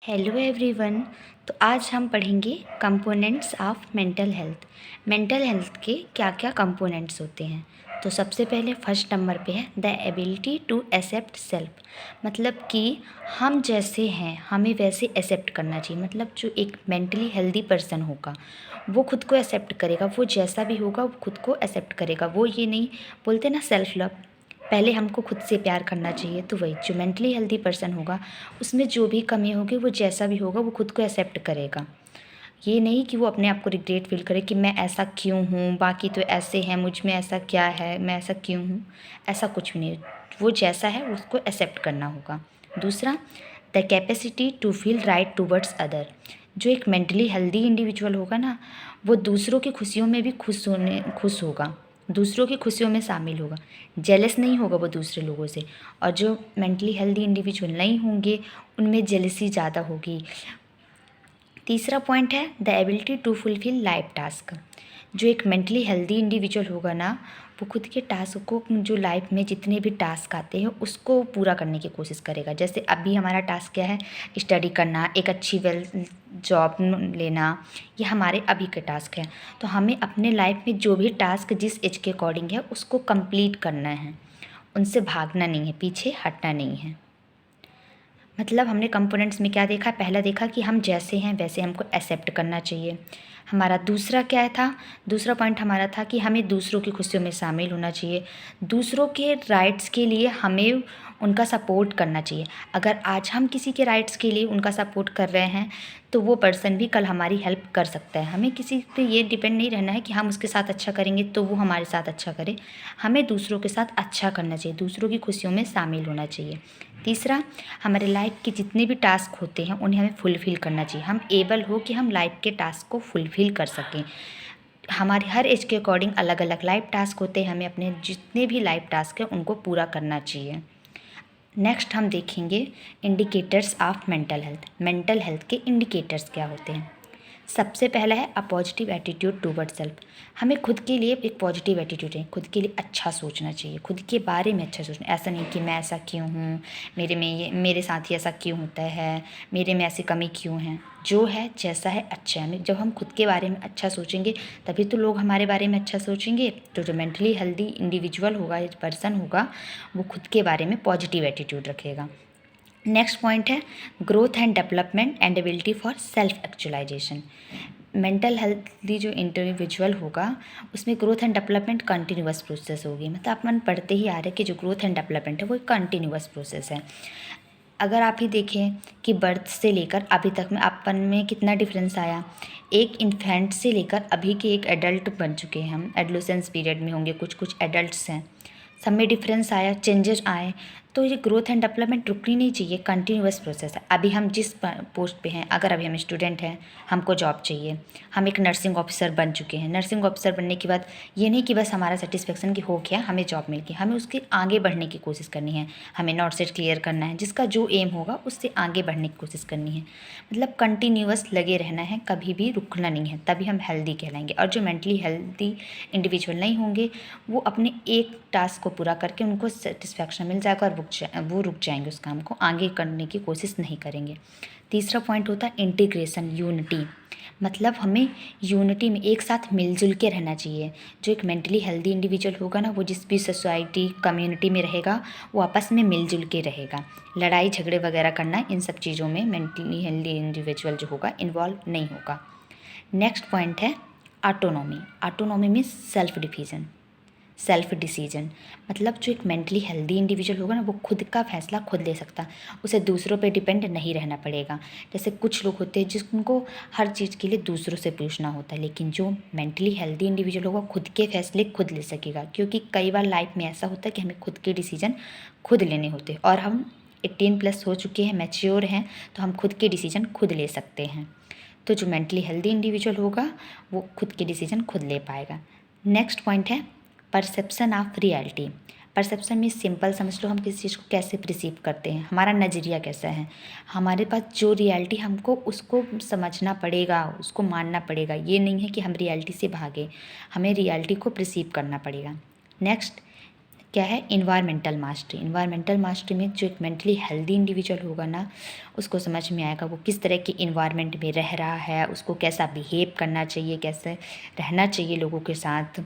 Hello everyone. तो आज हम पढ़ेंगे components of mental health. Mental health के क्या क्या कंपोनेंट्स होते हैं। तो सबसे पहले फर्स्ट नंबर पे है the ability to accept self. मतलब कि हम जैसे हैं हमें वैसे एक्सेप्ट करना चाहिए। मतलब जो एक मेंटली हेल्दी पर्सन होगा वो खुद को एक्सेप्ट करेगा, वो जैसा भी होगा वो खुद को एक्सेप्ट करेगा। वो ये नहीं बोलते ना सेल्फ लव, पहले हमको खुद से प्यार करना चाहिए। तो वही जो मेंटली हेल्दी पर्सन होगा उसमें जो भी कमी होगी वो जैसा भी होगा वो खुद को एक्सेप्ट करेगा। ये नहीं कि वो अपने आप को रिग्रेट फील करे कि मैं ऐसा क्यों हूँ, बाकी तो ऐसे हैं, मुझ में ऐसा क्या है, मैं ऐसा क्यों हूँ। ऐसा कुछ भी नहीं, वो जैसा है उसको एक्सेप्ट करना होगा। दूसरा, the capacity to feel right towards other. जो एक मेंटली हेल्दी इंडिविजुअल होगा ना वो दूसरों की खुशियों में भी खुश होगा, दूसरों की खुशियों में शामिल होगा, जेलस नहीं होगा वो दूसरे लोगों से। और जो मेंटली हेल्दी इंडिविजुअल नहीं होंगे उनमें जेलसी ज़्यादा होगी। तीसरा पॉइंट है the ability to fulfil life task. जो एक मेंटली हेल्दी इंडिविजुअल होगा ना वो खुद के टास्क को, जो लाइफ में जितने भी टास्क आते हैं उसको पूरा करने की कोशिश करेगा। जैसे अभी हमारा टास्क क्या है, स्टडी करना, एक अच्छी वेल जॉब लेना, ये हमारे अभी के टास्क हैं। तो हमें अपने लाइफ में जो भी टास्क जिस एज के अकॉर्डिंग है उसको कंप्लीट करना है, उनसे भागना नहीं है, पीछे हटना नहीं है। मतलब हमने कंपोनेंट्स में क्या देखा, पहला देखा कि हम जैसे हैं वैसे हमको एक्सेप्ट करना चाहिए। हमारा दूसरा क्या था, दूसरा पॉइंट हमारा था कि हमें दूसरों की खुशियों में शामिल होना चाहिए, दूसरों के राइट्स के लिए हमें उनका सपोर्ट करना चाहिए। अगर आज हम किसी के राइट्स के लिए उनका सपोर्ट कर रहे हैं तो वो पर्सन भी कल हमारी हेल्प कर सकता है। हमें किसी पे ये डिपेंड नहीं रहना है कि हम उसके साथ अच्छा करेंगे तो वो हमारे साथ अच्छा करे। हमें दूसरों के साथ अच्छा करना चाहिए, दूसरों की खुशियों में शामिल होना चाहिए। तीसरा, हमारे लाइफ के जितने भी टास्क होते हैं उन्हें हमें फुलफ़िल करना चाहिए। हम एबल हो कि हम लाइफ के टास्क को फुलफ़िल कर सकें। हमारे हर एज के अकॉर्डिंग अलग अलग लाइफ टास्क होते हैं, हमें अपने जितने भी लाइफ टास्क हैं उनको पूरा करना चाहिए। नेक्स्ट हम देखेंगे indicators of mental health. Mental health के इंडिकेटर्स क्या होते हैं। सबसे पहला है a positive attitude toward self. हमें खुद के लिए एक पॉजिटिव एटीट्यूड है, खुद के लिए अच्छा सोचना चाहिए, खुद के बारे में अच्छा सोचना। ऐसा नहीं कि मैं ऐसा क्यों हूँ, मेरे साथ ही ऐसा क्यों होता है, मेरे में ऐसी कमी क्यों है। जो है जैसा है अच्छा है। जब हम खुद के बारे में अच्छा सोचेंगे तभी तो लोग हमारे बारे में अच्छा सोचेंगे। तो जो मेंटली हेल्दी इंडिविजुअल होगा, एक पर्सन होगा, वो खुद के बारे में पॉजिटिव एटीट्यूड रखेगा। नेक्स्ट पॉइंट है growth and development and ability for self actualisation. Mental healthy जो इंडिविजुअल होगा उसमें growth and development continuous process होगी। मतलब अपन पढ़ते ही आ रहे हैं कि जो ग्रोथ एंड डेवलपमेंट है वो एक कंटिन्यूअस प्रोसेस है। अगर आप ही देखें कि बर्थ से लेकर अभी तक में अपन में कितना डिफरेंस आया। एक इन्फेंट से लेकर अभी के एक एडल्ट बन चुके हैं हम, एडोलेसेंस पीरियड में होंगे, कुछ कुछ एडल्ट्स हैं, सब में डिफरेंस आया, चेंजेस आए। तो ये ग्रोथ एंड डेवलपमेंट रुकनी नहीं चाहिए, कंटिन्यूअस प्रोसेस है। अभी हम जिस पोस्ट पे हैं, अगर अभी हम स्टूडेंट हैं, हमको जॉब चाहिए, हम एक नर्सिंग ऑफिसर बन चुके हैं। नर्सिंग ऑफिसर बनने के बाद ये नहीं कि बस हमारा सेटिस्फेक्शन कि हो गया हमें जॉब मिल गई, हमें उसके आगे बढ़ने की कोशिश करनी है। हमें नॉट सेट क्लियर करना है, जिसका जो एम होगा उससे आगे बढ़ने की कोशिश करनी है। मतलब कंटिन्यूअस लगे रहना है, कभी भी रुकना नहीं है, तभी हम हेल्दी कहलाएंगे। और जो मेंटली हेल्दी इंडिविजुअल नहीं होंगे वो अपने एक टास्क को पूरा करके उनको सेटिस्फैक्शन मिल जाएगा और वो रुक जाएंगे, उस काम को आगे करने की कोशिश नहीं करेंगे। तीसरा पॉइंट होता है इंटीग्रेशन, यूनिटी। मतलब हमें यूनिटी में एक साथ मिलजुल के रहना चाहिए। जो एक मेंटली हेल्दी इंडिविजुअल होगा ना वो जिस भी सोसाइटी कम्युनिटी में रहेगा वो आपस में मिलजुल के रहेगा। लड़ाई झगड़े वगैरह करना, इन सब चीज़ों में मेंटली हेल्दी इंडिविजुअल जो होगा इन्वॉल्व नहीं होगा। नेक्स्ट पॉइंट है autonomy. Autonomy means self decision. मतलब जो एक मेंटली हेल्दी इंडिविजुअल होगा ना वो खुद का फैसला खुद ले सकता, उसे दूसरों पे डिपेंड नहीं रहना पड़ेगा। जैसे कुछ लोग होते हैं जिनको हर चीज़ के लिए दूसरों से पूछना होता है, लेकिन जो मेंटली हेल्दी इंडिविजुअल होगा खुद के फैसले खुद ले सकेगा। क्योंकि कई बार लाइफ में ऐसा होता है कि हमें खुद के डिसीजन खुद लेने होते हैं, और हम 18+ हो चुके हैं, मैच्योर हैं, तो हम खुद के डिसीजन खुद ले सकते हैं। तो जो मेंटली हेल्दी इंडिविजुअल होगा वो खुद के डिसीजन खुद ले पाएगा। नेक्स्ट पॉइंट है परसेप्शन ऑफ रियलिटी। परसेप्शन में सिंपल समझ लो, हम किसी चीज़ को कैसे रिसीव करते हैं, हमारा नज़रिया कैसा है। हमारे पास जो रियलिटी, हमको उसको समझना पड़ेगा, उसको मानना पड़ेगा। ये नहीं है कि हम रियलिटी से भागे, हमें रियलिटी को रिसीव करना पड़ेगा। नेक्स्ट क्या है, इन्वायरमेंटल मास्टरी। इन्वायरमेंटल मास्टरी में जो एक मेंटली हेल्दी इंडिविजुअल होगा ना, उसको समझ में आएगा वो किस तरह के इन्वायरमेंट में रह रहा है, उसको कैसा बिहेव करना चाहिए, कैसे रहना चाहिए लोगों के साथ।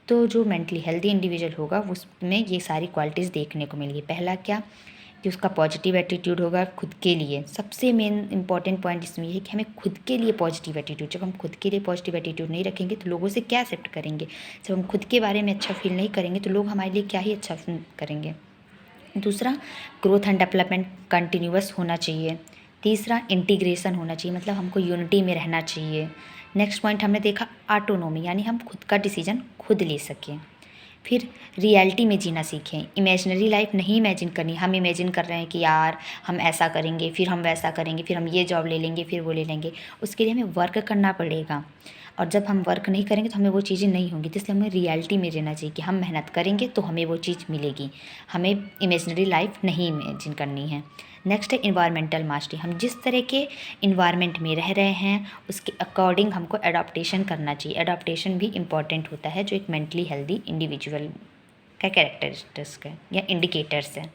तो जो मेंटली हेल्दी इंडिविजुअल होगा उसमें ये सारी क्वालिटीज़ देखने को मिलेगी। पहला क्या, कि उसका पॉजिटिव एटीट्यूड होगा खुद के लिए। सबसे मेन इंपॉर्टेंट पॉइंट इसमें ये है कि हमें खुद के लिए पॉजिटिव एटीट्यूड, जब हम खुद के लिए पॉजिटिव एटीट्यूड नहीं रखेंगे तो लोगों से क्या एक्सेप्ट करेंगे। जब हम खुद के बारे में अच्छा फील नहीं करेंगे तो लोग हमारे लिए क्या ही अच्छा करेंगे। दूसरा, ग्रोथ एंड डेवलपमेंट कंटिन्यूअस होना चाहिए। तीसरा, इंटीग्रेशन होना चाहिए, मतलब हमको यूनिटी में रहना चाहिए। नेक्स्ट पॉइंट हमने देखा ऑटोनोमी, यानी हम खुद का डिसीजन खुद ले सकें। फिर रियलिटी में जीना सीखें, इमेजिनरी लाइफ नहीं इमेजिन करनी। हम इमेजिन कर रहे हैं कि यार हम ऐसा करेंगे, फिर हम वैसा करेंगे, फिर हम ये जॉब ले लेंगे, फिर वो ले लेंगे। उसके लिए हमें वर्क करना पड़ेगा, और जब हम वर्क नहीं करेंगे तो हमें वो चीज़ें नहीं होंगी। तो इसलिए हमें रियलिटी में रहना चाहिए कि हम मेहनत करेंगे तो हमें वो चीज़ मिलेगी। हमें इमेजिनरी लाइफ नहीं इमेजिन करनी है। नेक्स्ट है इन्वायरमेंटल मास्टरी। हम जिस तरह के इन्वायरमेंट में रह रहे हैं उसके अकॉर्डिंग हमको एडाप्टेशन करना चाहिए। एडाप्टेशन भी इम्पॉर्टेंट होता है, जो एक मेंटली हेल्दी इंडिविजुअल का कैरेक्टरिस्टिक्स है या इंडिकेटर्स है।